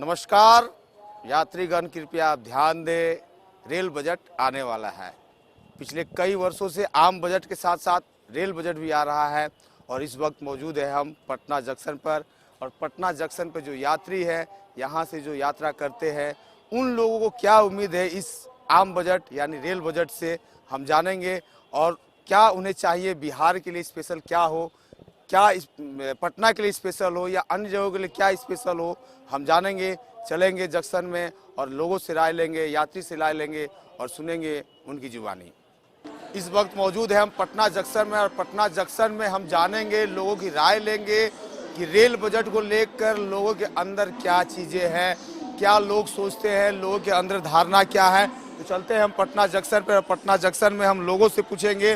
नमस्कार यात्रीगण, कृपया आप ध्यान दें, रेल बजट आने वाला है। पिछले कई वर्षों से आम बजट के साथ साथ रेल बजट भी आ रहा है और इस वक्त मौजूद है हम पटना जंक्शन पर। और पटना जंक्शन पर जो यात्री है, यहाँ से जो यात्रा करते हैं, उन लोगों को क्या उम्मीद है इस आम बजट यानी रेल बजट से, हम जानेंगे। और क्या उन्हें चाहिए, बिहार के लिए स्पेशल क्या हो, क्या इस पटना के लिए स्पेशल हो या अन्य जगहों के लिए क्या स्पेशल हो, हम जानेंगे। चलेंगे जंक्शन में और लोगों से राय लेंगे, यात्री से राय लेंगे और सुनेंगे उनकी जुबानी। इस वक्त मौजूद है हम पटना जंक्शन में और पटना जंक्शन में हम जानेंगे, लोगों की राय लेंगे कि रेल बजट को लेकर लोगों के अंदर क्या चीज़ें हैं, क्या लोग सोचते हैं, लोगों के अंदर धारणा क्या है। तो चलते हैं हम पटना जंक्शन पर। पटना जंक्शन में हम लोगों से पूछेंगे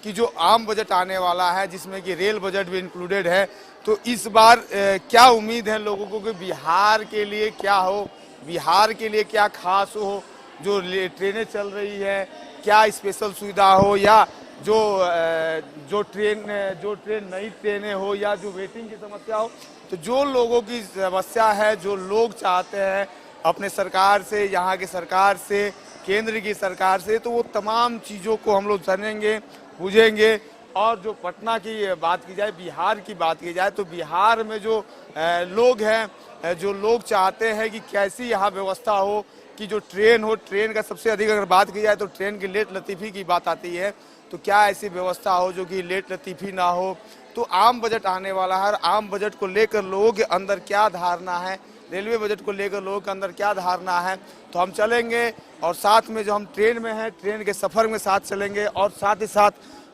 कि जो आम बजट आने वाला है, जिसमें कि रेल बजट भी इंक्लूडेड है, तो इस बार क्या उम्मीद है लोगों को कि बिहार के लिए क्या हो, बिहार के लिए क्या खास हो, जो ट्रेनें चल रही है क्या स्पेशल सुविधा हो, या जो ट्रेन नई ट्रेनें हो, या जो वेटिंग की समस्या हो। तो जो लोगों की समस्या है, जो लोग चाहते हैं अपने सरकार से, यहाँ की सरकार से, केंद्र की सरकार से, तो वो तमाम चीज़ों को हम लोग जानेंगे, पूछेंगे। और जो पटना की बात की जाए, बिहार की बात की जाए, तो बिहार में जो लोग हैं, जो लोग चाहते हैं कि कैसी यहाँ व्यवस्था हो, कि जो ट्रेन हो, ट्रेन का सबसे अधिक अगर बात की जाए तो ट्रेन की लेट लतीफ़ी की बात आती है। तो क्या ऐसी व्यवस्था हो जो कि लेट लतीफ़ी ना हो। तो आम बजट आने वाला है, आम बजट को लेकर लोगों के अंदर क्या धारणा है, रेलवे बजट को लेकर लोगों के अंदर क्या धारणा है, तो हम चलेंगे। और साथ में जो हम ट्रेन में हैं, ट्रेन के सफ़र में साथ चलेंगे और साथ ही साथ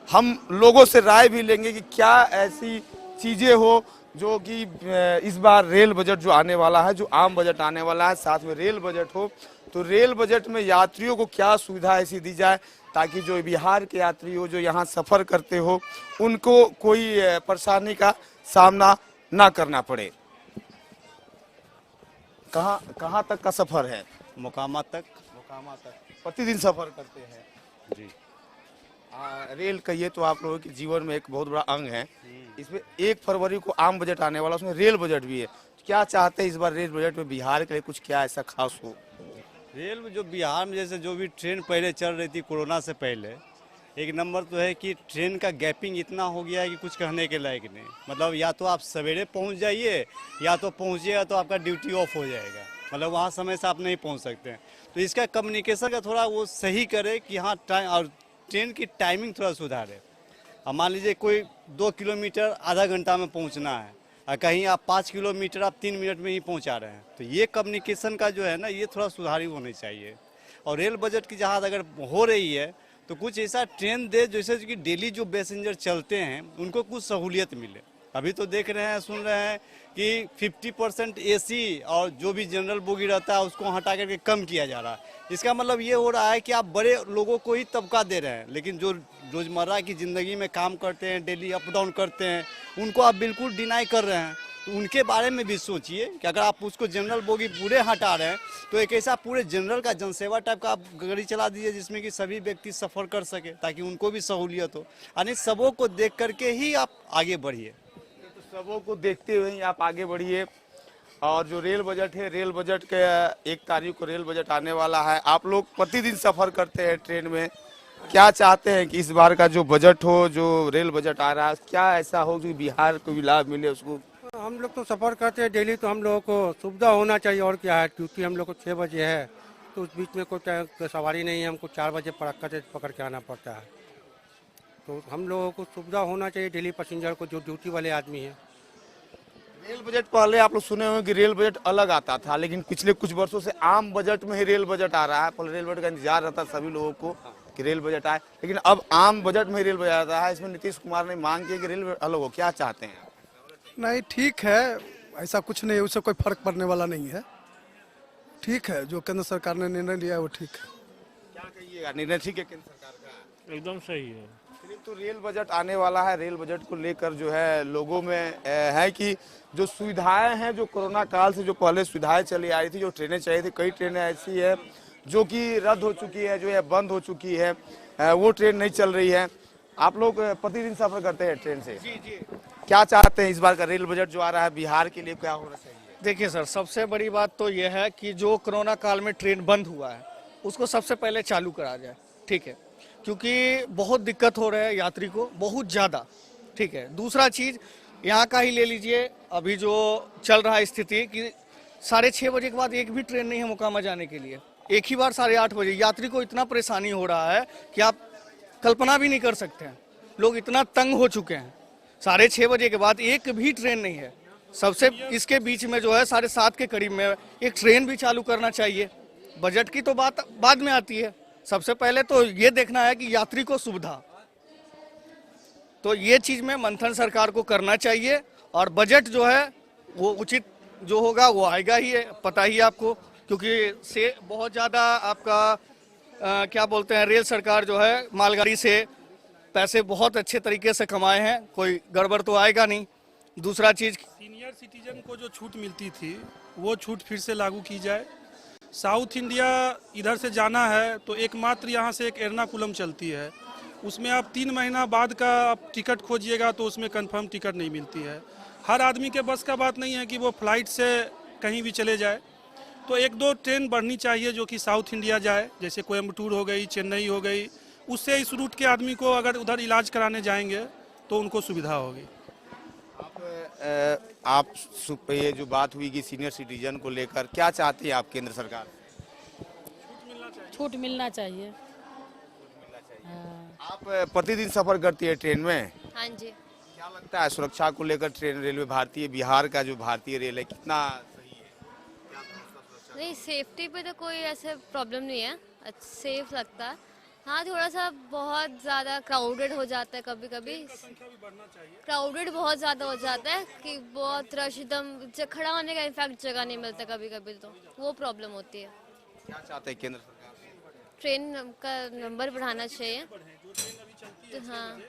हम लोगों से राय भी लेंगे कि क्या ऐसी चीज़ें हो जो कि इस बार रेल बजट जो आने वाला है, जो आम बजट आने वाला है, साथ में रेल बजट हो, तो रेल बजट में यात्रियों को क्या सुविधा ऐसी दी जाए ताकि जो बिहार के यात्री हो, जो यहाँ सफ़र करते हो, उनको कोई परेशानी का सामना ना करना पड़े। कहाँ तक का सफ़र है? मोकामा तक। प्रतिदिन सफ़र करते हैं जी। रेल का ये तो आप लोगों के जीवन में एक बहुत बड़ा अंग है। इसमें 1 फरवरी को आम बजट आने वाला, उसमें रेल बजट भी है। तो क्या चाहते हैं इस बार रेल बजट में बिहार के लिए कुछ क्या ऐसा खास हो? रेल में जो बिहार में जैसे जो भी ट्रेन पहले चल रही थी कोरोना से पहले, एक नंबर तो है कि ट्रेन का गैपिंग इतना हो गया है कि कुछ कहने के लायक नहीं। मतलब या तो आप सवेरे पहुंच जाइए, या तो पहुंचिएगा तो आपका ड्यूटी ऑफ हो जाएगा, मतलब वहाँ समय से आप नहीं पहुंच सकते हैं। तो इसका कम्युनिकेशन का थोड़ा वो सही करे कि हाँ टाइम, और ट्रेन की टाइमिंग थोड़ा सुधारे। अब मान लीजिए कोई 2 किलोमीटर आधा घंटा में पहुंचना है और कहीं आप 5 किलोमीटर आप 3 मिनट में ही पहुंचा रहे हैं, तो ये कम्युनिकेशन का जो है ना, ये थोड़ा सुधारी होनी चाहिए। और रेल बजट की जहाँ अगर हो रही है तो कुछ ऐसा ट्रेन दे जैसे कि डेली जो पैसेंजर चलते हैं उनको कुछ सहूलियत मिले। अभी तो देख रहे हैं, सुन रहे हैं कि 50% एसी और जो भी जनरल बोगी रहता है उसको हटा करके कम किया जा रहा है। इसका मतलब ये हो रहा है कि आप बड़े लोगों को ही तबका दे रहे हैं, लेकिन जो रोज़मर्रा की ज़िंदगी में काम करते हैं, डेली अप डाउन करते हैं, उनको आप बिल्कुल डिनाई कर रहे हैं। तो उनके बारे में भी सोचिए कि अगर आप उसको जनरल बोगी पूरे हटा रहे हैं तो एक ऐसा पूरे जनरल का जनसेवा टाइप का आप गाड़ी चला दीजिए जिसमें कि सभी व्यक्ति सफ़र कर सके, ताकि उनको भी सहूलियत हो। यानी सबों को देख करके ही आप आगे बढ़िए। सबों को देखते हुए ही आप आगे बढ़िए। और जो रेल बजट है, रेल बजट के 1 तारीख को रेल बजट आने वाला है। आप लोग प्रतिदिन सफ़र करते हैं ट्रेन में, क्या चाहते हैं कि इस बार का जो बजट हो, जो रेल बजट आ रहा है, क्या ऐसा हो कि बिहार को भी लाभ मिले उसको? हम लोग तो सफ़र करते हैं डेली, तो हम लोगों को सुविधा होना चाहिए। और क्या है, ड्यूटी हम लोग को 6 बजे है, तो उस बीच में कोई सवारी नहीं है, हमको 4 बजे पकड़ के आना पड़ता है। तो हम लोगों को सुविधा होना चाहिए डेली पैसेंजर को, जो ड्यूटी वाले आदमी हैं। रेल बजट पहले आप लोग सुने होंगे कि रेल बजट अलग आता था, लेकिन पिछले कुछ वर्षों से आम बजट में ही रेल बजट आ रहा है। पहले रेल बजट का इंतजार रहता सभी लोगों को कि रेल बजट आए, लेकिन अब आम बजट में ही रेल बजट आता है। इसमें नीतीश कुमार ने मांग की कि रेल बजट अलग हो। क्या चाहते हैं? नहीं, ठीक है, ऐसा कुछ नहीं है, उससे कोई फर्क पड़ने वाला नहीं है। ठीक है, जो केंद्र सरकार ने निर्णय लिया है वो ठीक है। क्या कहिएगा, निर्णय ठीक है केंद्र सरकार का? एकदम सही है। तो रेल बजट आने वाला है, रेल बजट को लेकर जो है लोगों में है कि जो सुविधाएं हैं, जो कोरोना काल से जो पहले सुविधाएं चली आ रही थी, जो ट्रेनें चली थी, कई ट्रेनें ऐसी है जो कि रद्द हो चुकी है, जो है बंद हो चुकी है, वो ट्रेन नहीं चल रही है। आप लोग प्रतिदिन सफर करते हैं ट्रेन से? जी। क्या चाहते हैं इस बार का रेल बजट जो आ रहा है बिहार के लिए क्या होना चाहिए? देखिए सर, सबसे बड़ी बात तो यह है कि जो कोरोना काल में ट्रेन बंद हुआ है उसको सबसे पहले चालू करा जाए, ठीक है, क्योंकि बहुत दिक्कत हो रहा है यात्री को, बहुत ज़्यादा, ठीक है। दूसरा चीज़ यहाँ का ही ले लीजिए, अभी जो चल रहा है स्थिति कि 6:30 बजे के बाद एक भी ट्रेन नहीं है मोकामा जाने के लिए, एक ही बार 8:30 बजे। यात्री को इतना परेशानी हो रहा है कि आप कल्पना भी नहीं कर सकते हैं, लोग इतना तंग हो चुके हैं। 6:30 बजे के बाद एक भी ट्रेन नहीं है। सबसे इसके बीच में जो है 7:30 के करीब में एक ट्रेन भी चालू करना चाहिए। बजट की तो बात बाद में आती है, सबसे पहले तो ये देखना है कि यात्री को सुविधा, तो ये चीज में मंथन सरकार को करना चाहिए। और बजट जो है वो उचित जो होगा वो आएगा ही है, पता ही है आपको, क्योंकि से बहुत ज़्यादा आपका क्या बोलते हैं, रेल सरकार जो है मालगाड़ी से पैसे बहुत अच्छे तरीके से कमाए हैं, कोई गड़बड़ तो आएगा नहीं। दूसरा चीज, सीनियर सिटीजन को जो छूट मिलती थी वो छूट फिर से लागू की जाए। साउथ इंडिया इधर से जाना है तो एकमात्र यहाँ से एक एर्नाकुलम चलती है, उसमें आप 3 महीना बाद का आप टिकट खोजिएगा तो उसमें कंफर्म टिकट नहीं मिलती है। हर आदमी के बस का बात नहीं है कि वो फ्लाइट से कहीं भी चले जाए, तो 1-2 ट्रेन बढ़नी चाहिए जो कि साउथ इंडिया जाए, जैसे कोयम्बटूर हो गई, चेन्नई हो गई, उससे इस रूट के आदमी को अगर उधर इलाज कराने जाएंगे तो उनको सुविधा होगी। ये जो बात हुई कि सीनियर सिटीजन को लेकर क्या चाहती है आप केंद्र सरकार? छूट मिलना चाहिए। हाँ। आप प्रतिदिन सफर करती है ट्रेन में? हाँ जी। क्या लगता है सुरक्षा को लेकर ट्रेन रेलवे भारतीय बिहार का जो भारतीय रेल है कितना सही है? नहीं, सेफ्टी पे तो कोई ऐसे प्रॉब्लम नहीं है, सेफ लगता है। हाँ, थोड़ा सा बहुत ज़्यादा क्राउडेड हो जाता है, कभी कभी क्राउडेड बहुत ज़्यादा हो जाता है कि बहुत रश, एकदम खड़ा होने का इनफैक्ट जगह नहीं मिलता, कभी कभी तो वो प्रॉब्लम होती है। क्या चाहते हैं केंद्र सरकार? ट्रेन का नंबर बढ़ाना चाहिए, तो हाँ,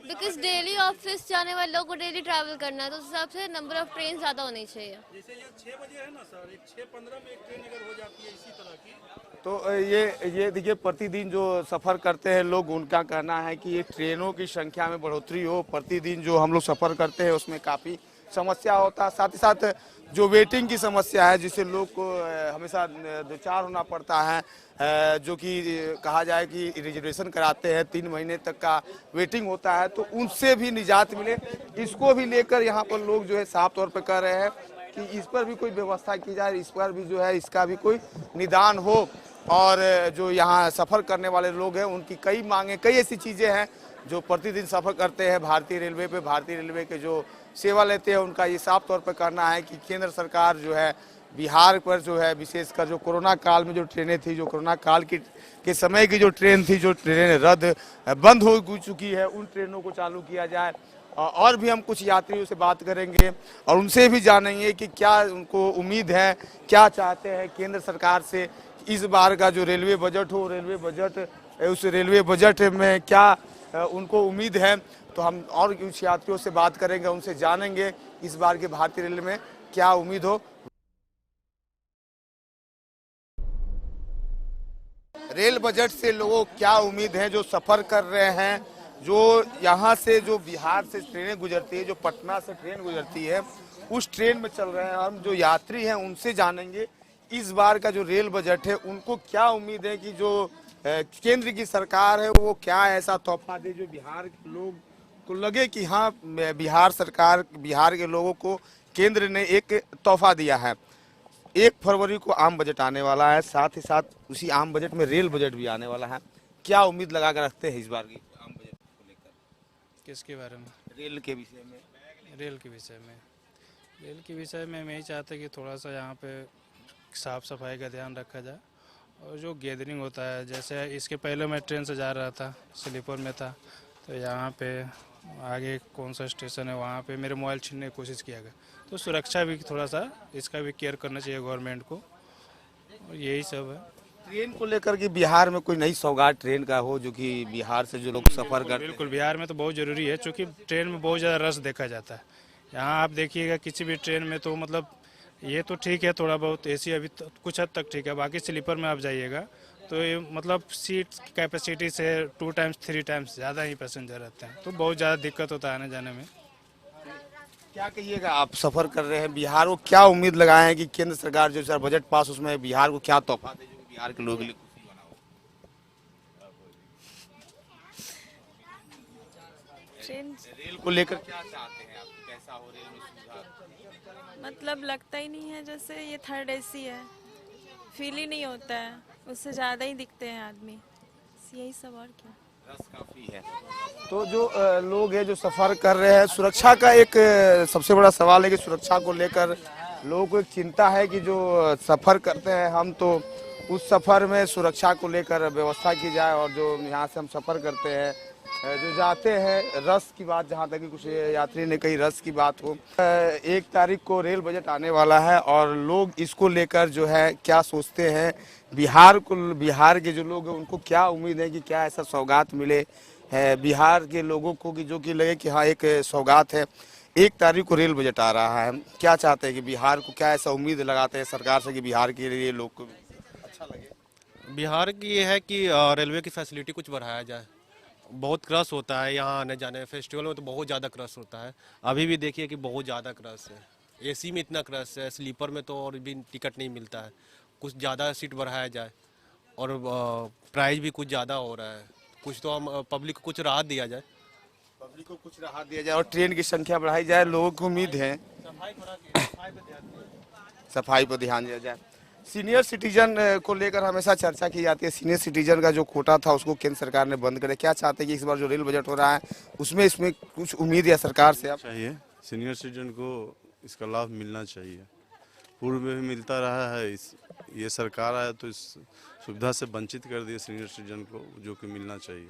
बिकॉज डेली ऑफिस जाने वाले लोगों को डेली ट्रैवल करना है, तो उस हिसाब से नंबर ऑफ ट्रेन ज़्यादा होनी चाहिए। जैसे ये 6 बजे है ना सर, 6:15 में एक ट्रेन अगर हो जाती है इसी तरह की, तो ये देखिए प्रतिदिन जो सफ़र करते हैं लोग, उनका कहना है कि ये ट्रेनों की संख्या में बढ़ोतरी हो। प्रतिदिन जो हम लोग सफ़र करते हैं उसमें काफ़ी समस्या होता है, साथ ही साथ जो वेटिंग की समस्या है जिससे लोग को हमेशा दो चार होना पड़ता है, जो कि कहा जाए कि रिजर्वेशन कराते हैं 3 महीने तक का वेटिंग होता है, तो उनसे भी निजात मिले, इसको भी लेकर यहाँ पर लोग जो है साफ तौर पर कह रहे हैं कि इस पर भी कोई व्यवस्था की जाए, इस पर भी जो है इसका भी कोई निदान हो। और जो यहाँ सफ़र करने वाले लोग हैं उनकी कई मांगे, कई ऐसी चीज़ें हैं जो प्रतिदिन सफ़र करते हैं भारतीय रेलवे पे, भारतीय रेलवे के जो सेवा लेते हैं उनका ये साफ तौर पर कहना है कि केंद्र सरकार जो है बिहार पर जो है विशेषकर जो कोरोना काल में जो ट्रेनें थी, जो कोरोना काल के समय की जो ट्रेन थी, जो ट्रेनें बंद हो चुकी है, उन ट्रेनों को चालू किया जाए। और भी हम कुछ यात्रियों से बात करेंगे और उनसे भी जानेंगे कि क्या उनको उम्मीद है, क्या चाहते हैं केंद्र सरकार से। इस बार का जो रेलवे बजट हो, रेलवे बजट, उस रेलवे बजट में क्या उनको उम्मीद है, तो हम और कुछ यात्रियों से बात करेंगे, उनसे जानेंगे इस बार के भारतीय रेलवे में क्या उम्मीद हो। रेल बजट से लोगों को क्या उम्मीद है जो सफ़र कर रहे हैं, जो यहाँ से जो बिहार से ट्रेनें गुजरती है, जो पटना से ट्रेन गुजरती है, उस ट्रेन में चल रहे हैं। हम जो यात्री हैं उनसे जानेंगे इस बार का जो रेल बजट है उनको क्या उम्मीद है कि जो केंद्र की सरकार है वो क्या ऐसा तोहफा दे जो बिहार के लोग को लगे कि हाँ बिहार सरकार, बिहार के लोगों को केंद्र ने एक तोहफा दिया है। 1 फरवरी को आम बजट आने वाला है, साथ ही साथ उसी आम बजट में रेल बजट भी आने वाला है। क्या उम्मीद लगा कर रखते हैं इस बार की आम बजट को लेकर? किसके बारे में? रेल के विषय में। रेल के विषय में, रेल के विषय में मैं यही चाहता कि थोड़ा सा यहाँ पे साफ़ सफाई का ध्यान रखा जाए, और जो गैदरिंग होता है, जैसे इसके पहले मैं ट्रेन से जा रहा था, स्लीपर में था, तो यहाँ पे आगे कौन सा स्टेशन है वहाँ पे मेरे मोबाइल छीनने की कोशिश किया गया, तो सुरक्षा भी थोड़ा सा इसका भी केयर करना चाहिए गवर्नमेंट को, और यही सब है। ट्रेन को लेकर कि बिहार में कोई नई सौगात ट्रेन का हो जो कि बिहार से जो लोग सफ़र करते हैं। बिल्कुल, बिहार में तो बहुत ज़रूरी है, क्योंकि ट्रेन में बहुत ज़्यादा रश देखा जाता है। यहाँ आप देखिएगा किसी भी ट्रेन में तो मतलब ये तो ठीक है, थोड़ा बहुत एसी अभी कुछ हद तक ठीक है, बाकी स्लीपर में आप जाइएगा तो ये मतलब सीट कैपेसिटी से 2 टाइम्स 3 टाइम्स ज़्यादा ही पैसेंजर रहते हैं, तो बहुत ज़्यादा दिक्कत होता है आने जाने में। क्या कहिएगा, आप सफर कर रहे हैं बिहार को, क्या उम्मीद लगाए हैं कि केंद्र सरकार जो सर बजट पास उसमें बिहार को क्या तोहफा दे जो बिहार के लोगों के लिए खुशी बना हो? रेल को लेकर क्या चाहते हैं आप, कैसा हो रेल में सुविधा? मतलब लगता ही नहीं है, जैसे ये थर्ड एसी है, फील ही नहीं होता है, उससे ज़्यादा ही दिखते हैं आदमी, यही सब और क्या। रस काफी है। तो जो लोग हैं जो सफर कर रहे हैं, सुरक्षा का एक सबसे बड़ा सवाल है कि सुरक्षा को लेकर लोगों को एक चिंता है कि जो सफर करते हैं हम, तो उस सफर में सुरक्षा को लेकर व्यवस्था की जाए। और जो यहाँ से हम सफर करते हैं, जो जाते हैं, रस की बात जहाँ तक कि कुछ यात्री ने कही रस की बात हो, 1 तारीख को रेल बजट आने वाला है और लोग इसको लेकर जो है क्या सोचते हैं, बिहार के जो लोग हैं उनको क्या उम्मीद है कि क्या ऐसा सौगात मिले है बिहार के लोगों को कि जो कि लगे कि हाँ एक सौगात है। 1 तारीख को रेल बजट आ रहा है, क्या चाहते हैं कि बिहार को क्या ऐसा उम्मीद लगाते हैं सरकार से कि बिहार के लिए लोग को अच्छा लगे? बिहार की ये है कि रेलवे की फैसिलिटी कुछ बढ़ाया जाए। बहुत क्रश होता है यहाँ आने जाने, फेस्टिवल में तो बहुत ज़्यादा क्रश होता है। अभी भी देखिए कि बहुत ज़्यादा क्रश है, एसी में इतना क्रश है, स्लीपर में तो और भी टिकट नहीं मिलता है। कुछ ज़्यादा सीट बढ़ाया जाए और प्राइस भी कुछ ज़्यादा हो रहा है, कुछ तो हम पब्लिक को कुछ राहत दिया जाए। पब्लिक को कुछ राहत दिया जाए और ट्रेन की संख्या बढ़ाई जाए। लोगों को उम्मीद है सफाई पर ध्यान दिया जाए। सीनियर सिटीजन को लेकर हमेशा चर्चा की जाती है, सीनियर सिटीजन का जो कोटा था उसको केंद्र सरकार ने बंद करे, क्या चाहते हैं कि इस बार जो रेल बजट हो रहा है उसमें कुछ उम्मीद है सरकार से? आप चाहिए सीनियर सिटीजन को इसका लाभ मिलना चाहिए, पूर्व में भी मिलता रहा है, ये सरकार आया तो इस सुविधा से वंचित कर दिए सीनियर सिटीजन को, जो कि मिलना चाहिए।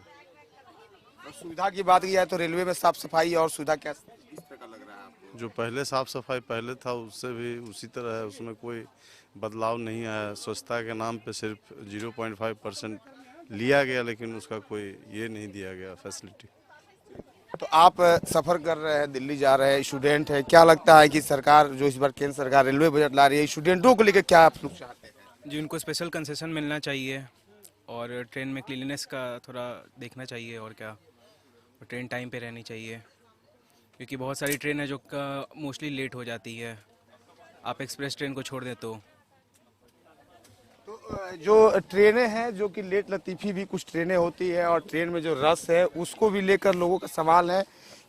सुविधा की बात की जाए तो रेलवे में साफ सफाई और सुविधा क्या इस तरह का लग रहा है आपको? जो पहले साफ सफाई पहले था उससे भी उसी तरह है, उसमें कोई बदलाव नहीं आया। स्वच्छता के नाम पे सिर्फ 0.5% लिया गया, लेकिन उसका कोई ये नहीं दिया गया फैसिलिटी। तो आप सफर कर रहे हैं, दिल्ली जा रहे हैं, स्टूडेंट है, क्या लगता है कि सरकार जो इस बार केंद्र सरकार रेलवे बजट ला रही है, स्टूडेंटों को लेकर क्या आप लोग चाहते हैं? जी, उनको स्पेशल कंसेशन मिलना चाहिए और ट्रेन में क्लीननेस का थोड़ा देखना चाहिए और क्या, और ट्रेन टाइम पे रहनी चाहिए, क्योंकि बहुत सारी ट्रेन है जो मोस्टली लेट हो जाती है। आप एक्सप्रेस ट्रेन को छोड़ दें तो जो ट्रेनें हैं जो कि लेट लतीफ़ी भी कुछ ट्रेनें होती है और ट्रेन में जो रस है उसको भी लेकर लोगों का सवाल है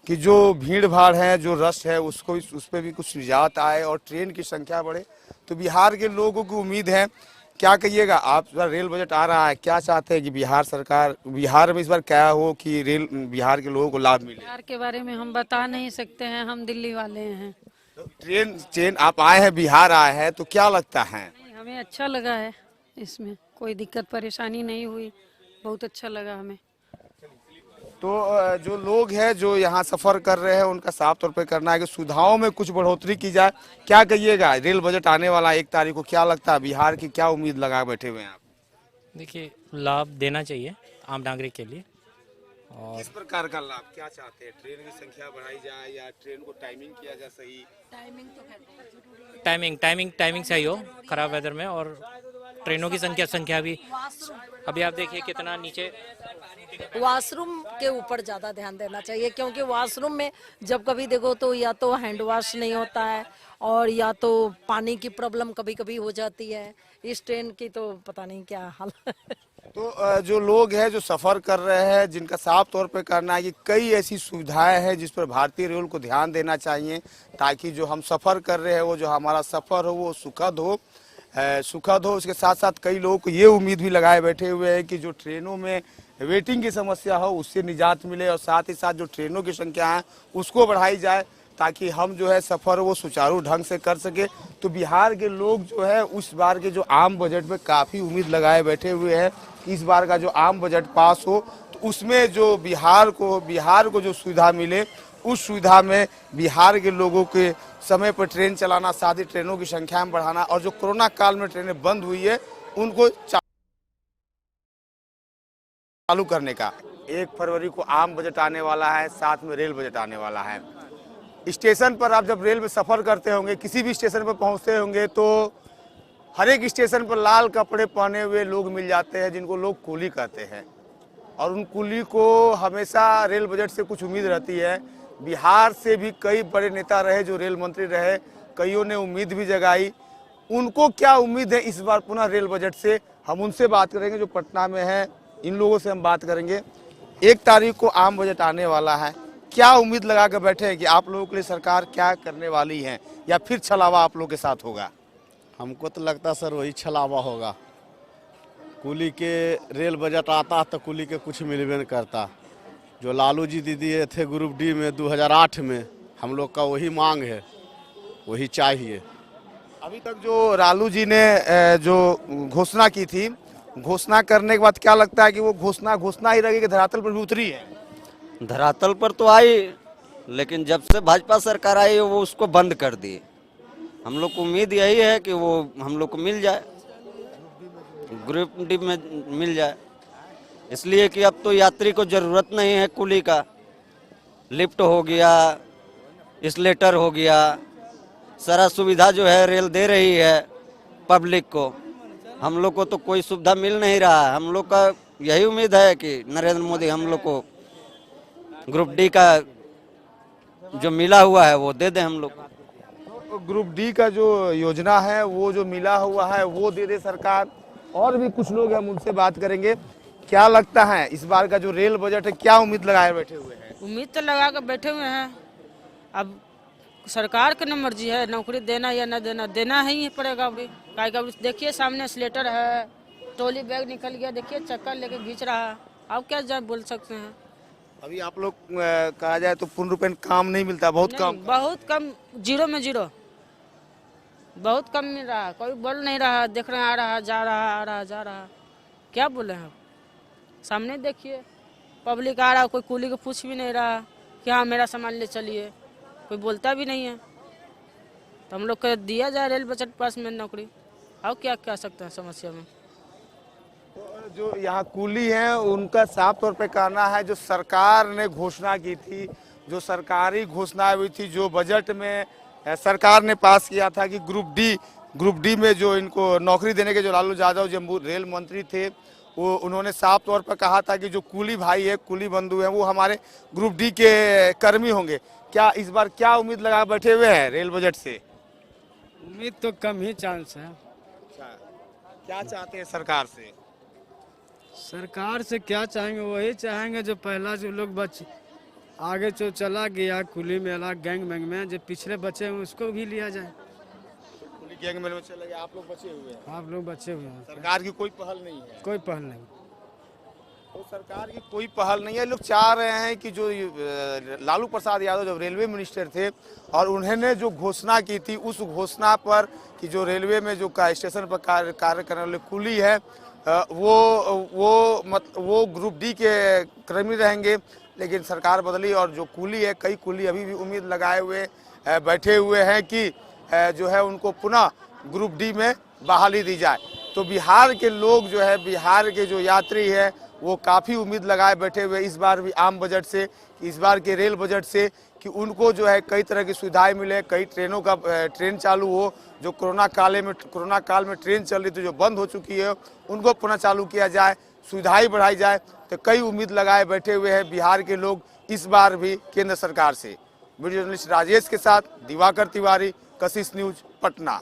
कि जो भीड़ भाड़ है, जो रश है, उसको उस पर भी कुछ निजात आए और ट्रेन की संख्या बढ़े। तो बिहार के लोगों की उम्मीद है, क्या कहिएगा आप? इस बार रेल बजट आ रहा है, क्या चाहते हैं कि बिहार में इस बार क्या हो कि बिहार के लोगों को लाभ मिले? बिहार के बारे में हम बता नहीं सकते हैं, हम दिल्ली वाले हैं। तो ट्रेन आप आए हैं, बिहार आए हैं, तो क्या लगता है? हमें अच्छा लगा है, इसमें कोई दिक्कत परेशानी नहीं हुई, बहुत अच्छा लगा हमें। तो जो लोग हैं जो यहाँ सफर कर रहे हैं उनका साफ तौर पे करना है कि सुविधाओं में कुछ बढ़ोतरी की जाए। क्या कहिएगा, रेल बजट आने वाला 1 तारीख को, क्या लगता है बिहार की क्या उम्मीद लगा बैठे हुए हैं आप? देखिए, लाभ देना चाहिए आम नागरिक के लिए। और किस प्रकार का लाभ क्या चाहते हैं? ट्रेन की संख्या बढ़ाई जाए या ट्रेन को टाइमिंग किया जाए सही? टाइमिंग सही हो खराब वेदर में, और ट्रेनों की संख्या भी अभी आप देखिए कितना नीचे। वॉशरूम के ऊपर ज़्यादा ध्यान देना चाहिए, क्योंकि वॉशरूम में जब कभी देखो तो या तो हैंड वॉश नहीं होता है और या तो पानी की प्रॉब्लम कभी कभी हो जाती है। इस ट्रेन की तो पता नहीं क्या हाल है। तो जो लोग हैं जो सफ़र कर रहे हैं, जिनका साफ तौर पे करना है कि कई ऐसी सुविधाएं हैं जिस पर भारतीय रेल को ध्यान देना चाहिए, ताकि जो हम सफ़र कर रहे हैं वो जो हमारा सफ़र हो वो सुखद हो। उसके साथ साथ कई लोगों को ये उम्मीद भी लगाए बैठे हुए हैं कि जो ट्रेनों में वेटिंग की समस्या हो उससे निजात मिले और साथ ही साथ जो ट्रेनों की संख्या है उसको बढ़ाई जाए, ताकि हम जो है सफ़र वो सुचारू ढंग से कर सके। तो बिहार के लोग जो है उस बार के जो आम बजट में काफ़ी उम्मीद लगाए बैठे हुए हैं कि इस बार का जो आम बजट पास हो तो उसमें जो बिहार को जो सुविधा मिले, उस सुविधा में बिहार के लोगों के समय पर ट्रेन चलाना, साथ ही ट्रेनों की संख्या में बढ़ाना और जो कोरोना काल में ट्रेनें बंद हुई है उनको चालू करने का। 1 फरवरी को आम बजट आने वाला है, साथ में रेल बजट आने वाला है। स्टेशन पर आप जब रेल में सफ़र करते होंगे, किसी भी स्टेशन पर पहुंचते होंगे तो हर एक स्टेशन पर लाल कपड़े पहने हुए लोग मिल जाते हैं जिनको लोग कूली कहते हैं, और उन कूली को हमेशा रेल बजट से कुछ उम्मीद रहती है। बिहार से भी कई बड़े नेता रहे जो रेल मंत्री रहे, कईयों ने उम्मीद भी जगाई। उनको क्या उम्मीद है इस बार पुनः रेल बजट से, हम उनसे बात करेंगे जो पटना में हैं। इन लोगों से हम बात करेंगे। 1 तारीख को आम बजट आने वाला है, क्या उम्मीद लगा कर बैठे हैं कि आप लोगों के लिए सरकार क्या करने वाली है, या फिर छलावा आप लोगों के साथ होगा? हमको तो लगता है सर वही छलावा होगा। कुली के रेल बजट आता तो कुली के कुछ मिलबे नहीं करता। जो लालू जी दिए थे ग्रुप डी में 2008 में, हम लोग का वही मांग है, वही चाहिए। अभी तक जो लालू जी ने जो घोषणा की थी, घोषणा करने के बाद क्या लगता है कि वो घोषणा ही रहेगी कि धरातल पर भी उतरी है? धरातल पर तो आई, लेकिन जब से भाजपा सरकार आई वो उसको बंद कर दी। हम लोग को उम्मीद यही है कि वो हम लोग को मिल जाए, ग्रुप डी में मिल जाए, इसलिए कि अब तो यात्री को जरूरत नहीं है कुली का। लिफ्ट हो गया, स्लेटर हो गया, सारा सुविधा जो है रेल दे रही है पब्लिक को। हम लोग को तो कोई सुविधा मिल नहीं रहा है। हम लोग का यही उम्मीद है कि नरेंद्र मोदी हम लोग को ग्रुप डी का जो मिला हुआ है वो दे दे हम लोग को। ग्रुप डी का जो योजना है, वो जो मिला हुआ है वो दे दे सरकार। और भी कुछ लोग हैं, हम उनसे बात करेंगे। क्या लगता है इस बार का जो रेल बजट है, क्या उम्मीद लगाए बैठे हुए हैं? उम्मीद तो लगा कर बैठे हुए हैं। अब सरकार की मर्जी है, नौकरी देना या न देना, देना ही पड़ेगा। अभी देखिए सामने स्लेटर है, ट्रॉली बैग निकल गया, देखिए चक्कर लेके खींच रहा है। आप क्या बोल सकते हैं? अभी आप लोग कहा जाए तो पूर्ण रूपेण काम नहीं मिलता, बहुत कम, जीरो में जीरो, बहुत कम मिल रहा है। कोई बोल नहीं रहा, देख रहे हैं आ रहा जा रहा, आ रहा जा रहा, क्या बोले हैं? सामने देखिए पब्लिक आ रहा, कोई कुली को पूछ भी नहीं रहा कि हाँ मेरा सामान ले चलिए, कोई बोलता भी नहीं है। तो हम लोग को दिया जाए रेल बजट पास में नौकरी, और क्या कह सकते हैं समस्या में। जो यहाँ कुली हैं उनका साफ तौर पे कहना है, जो सरकार ने घोषणा की थी, जो सरकारी घोषणा हुई थी, जो बजट में सरकार ने पास किया था कि ग्रुप डी में जो इनको नौकरी देने के जो लालू यादव जो रेल मंत्री थे, वो उन्होंने साफ तौर पर कहा था कि जो कुली भाई है, कुली बंधु हैं, वो हमारे ग्रुप डी के कर्मी होंगे। क्या इस बार क्या उम्मीद लगा बैठे हुए हैं रेल बजट से? उम्मीद तो कम ही चांस है। क्या चाहते हैं सरकार से? सरकार से क्या चाहेंगे, वही चाहेंगे जो पहला जो लोग आगे जो चला गया कुली मेला गैंग मैंग में, जो पिछले बचे हैं उसको भी लिया जाए। कुली गैंग मेले में चले गए, आप लोग बचे हुए हैं। आप लोग बचे हुए हैं। सरकार की कोई पहल नहीं है? कोई पहल नहीं। तो सरकार की कोई पहल नहीं है। लोग चाह रहे हैं कि जो लालू प्रसाद यादव जब रेलवे मिनिस्टर थे और उन्होंने जो घोषणा की थी, उस घोषणा पर कि जो रेलवे में जो स्टेशन पर कार्य करने वाले कुली है, वो ग्रुप डी के कर्मी रहेंगे। लेकिन सरकार बदली और जो कुली है, कई कुली अभी भी उम्मीद लगाए हुए बैठे हुए हैं कि जो है उनको पुनः ग्रुप डी में बहाली दी जाए। तो बिहार के लोग जो है, बिहार के जो यात्री है, वो काफ़ी उम्मीद लगाए बैठे हुए इस बार भी आम बजट से, इस बार के रेल बजट से, कि उनको जो है कई तरह की सुविधाएं मिले, कई ट्रेन चालू हो। जो कोरोना काल में ट्रेन चल रही थी, जो बंद हो चुकी है, उनको पुनः चालू किया जाए, सुविधाएं बढ़ाई जाए। तो कई उम्मीद लगाए बैठे हुए हैं बिहार के लोग इस बार भी केंद्र सरकार से। वीडियो जर्नलिस्ट राजेश के साथ दिवाकर तिवारी, कशिश न्यूज, पटना।